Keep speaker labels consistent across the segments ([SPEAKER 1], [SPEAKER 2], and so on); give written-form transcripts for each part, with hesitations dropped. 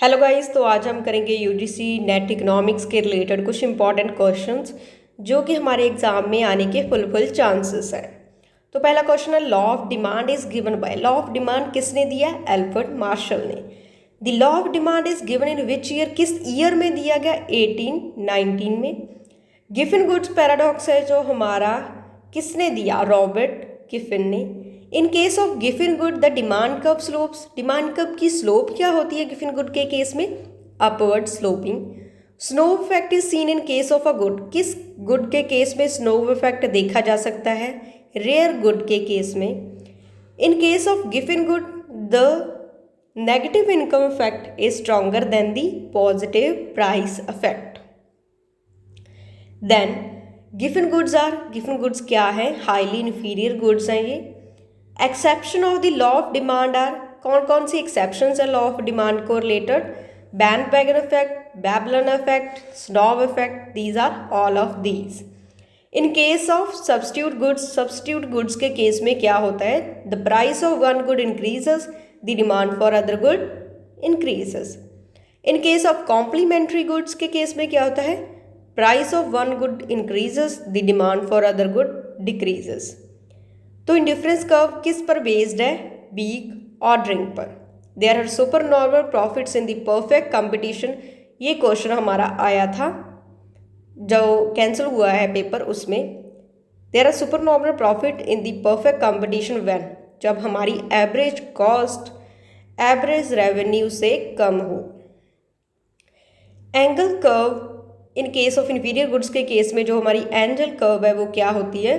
[SPEAKER 1] Hello guys, तो आज हम करेंगे यूजीसी नेट इकोनॉमिक्स के रिलेटेड कुछ इंपॉर्टेंट क्वेश्चंस जो कि हमारे एग्जाम में आने के फुल चांसेस हैं। तो पहला क्वेश्चन है, law of demand is given bye. Law of demand किसने दिया? एल्फ्रेड मार्शल ने। The law of demand is given in which year? किस ईयर में दिया गया? 1819 में। गिफिन गुड्स पैराडॉक्स है जो हमारा, किसने दिया? रॉबर्ट गिफिन ने। In case of Giffen good the demand curve slopes. Demand curve की स्लोप क्या होती है गिफिन गुड के केस में? Upward sloping. Snob effect is seen in case of a good. किस गुड के केस में स्नो इफेक्ट देखा जा सकता है? रेयर गुड के केस में। In case of Giffen good the negative income effect is stronger than the positive price effect. Then Giffen goods are, Giffen goods क्या है? हाईली इन्फीरियर गुड्स हैं ये। Exception of the law of demand are, कौन कौन सी exceptions है law of demand को related? Bandwagon effect, Veblen effect, snob effect, these are all of these. In case of substitute goods, substitute goods के case में क्या होता है? The price of one good increases, the demand for other good increases. In case of complementary goods के case में क्या होता है? Price of one good increases, the demand for other good decreases. तो इंडिफरेंस कर्व किस पर based है? Weak ordering पर। There are super normal profits in the perfect competition. ये क्वेश्चन हमारा आया था जो कैंसिल हुआ है पेपर, उसमें there are super normal profit in the perfect competition when, जब हमारी एवरेज कॉस्ट एवरेज रेवेन्यू से कम हो। Engel curve in case of inferior goods के केस में जो हमारी एंगल कर्व है वो क्या होती है?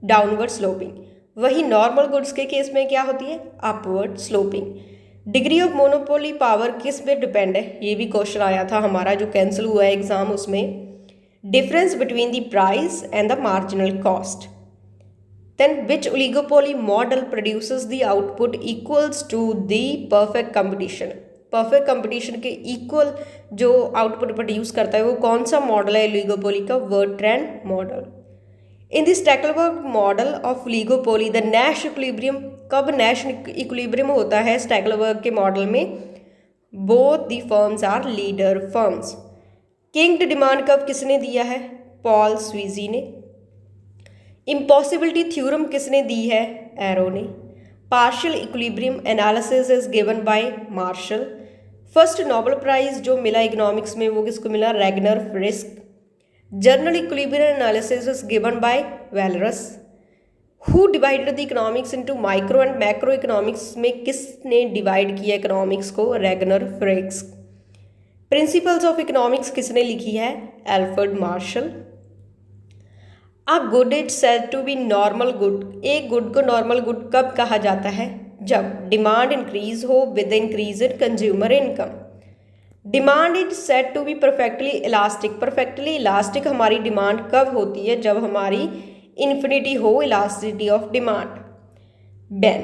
[SPEAKER 1] Downward sloping. वही नॉर्मल गुड्स के केस में क्या होती है? Upward sloping. Degree of monopoly power किस पे डिपेंड है? ये भी क्वेश्चन आया था हमारा जो कैंसिल हुआ है एग्जाम, उसमें difference between the price and the marginal cost. Then which oligopoly model produces the output equals to the perfect competition. Perfect competition के इक्वल जो आउटपुट प्रोड्यूस करता है वो कौन सा मॉडल है ओलिगोपोली का? Bertrand model. In the Stackelberg model of oligopoly the Nash equilibrium, कब नैश इक्विलिब्रियम होता है स्टैकलबर्ग के मॉडल में? Both the firms are leader firms. Kinked demand curve किसने दिया है? पॉल स्वीजी ने। इम्पॉसिबिलिटी थ्योरम किसने दी है? एरो ने। Partial equilibrium analysis is given by Marshall. First Nobel prize जो मिला इकोनॉमिक्स में वो किसको मिला? Ragnar Frisch. General equilibrium analysis is given by Walras. Who divided the economics into micro and macro economics में किसने डिवाइड किया इकोनॉमिक्स को? Ragnar Frisch. Principles of economics किसने लिखी है? Alfred Marshall. A good is said to be normal good. एक good को normal good कब कहा जाता है? जब डिमांड इंक्रीज हो with increase in consumer income. Demand is said to be perfectly elastic. Perfectly elastic हमारी डिमांड कब होती है? जब हमारी इन्फिनिटी हो elasticity of demand. Then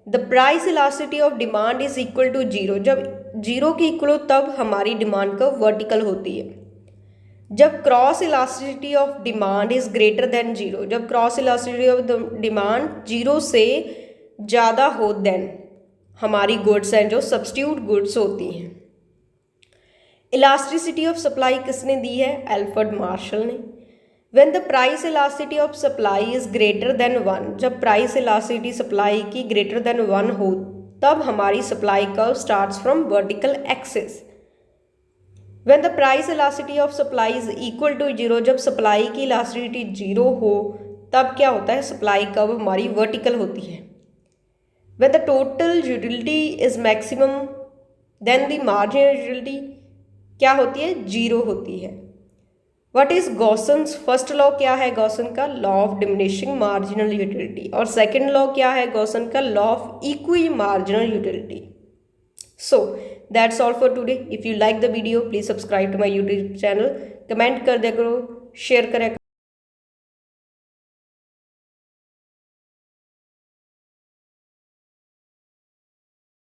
[SPEAKER 1] the price elasticity of demand is equal to zero. जब zero की इक्वल हो तब हमारी डिमांड कब वर्टिकल होती है? जब cross elasticity of demand is greater than zero. जब cross elasticity of demand zero से ज़्यादा हो देन हमारी गुड्स हैं जो सब्स्टिट्यूट गुड्स होती हैं। इलास्टिसिटी ऑफ सप्लाई किसने दी है? एल्फ्रेड मार्शल ने। When the price elasticity of supply is greater than one, जब प्राइस इलास्टिसिटी सप्लाई की ग्रेटर देन वन हो तब हमारी supply curve starts from vertical axis. When the price elasticity of supply is equal to zero, जब supply की elasticity zero हो तब क्या होता है? सप्लाई कर्व हमारी वर्टिकल होती है। When the total utility is maximum then the marginal utility क्या होती है? जीरो होती है। What is Gossen's first law? क्या है गॉसन का? Law of diminishing marginal utility. और सेकंड लॉ क्या है गॉसन का? Law of equi marginal utility. So that's all for today. If you like the video please subscribe to my YouTube channel. Comment कर दिया करो, share करें।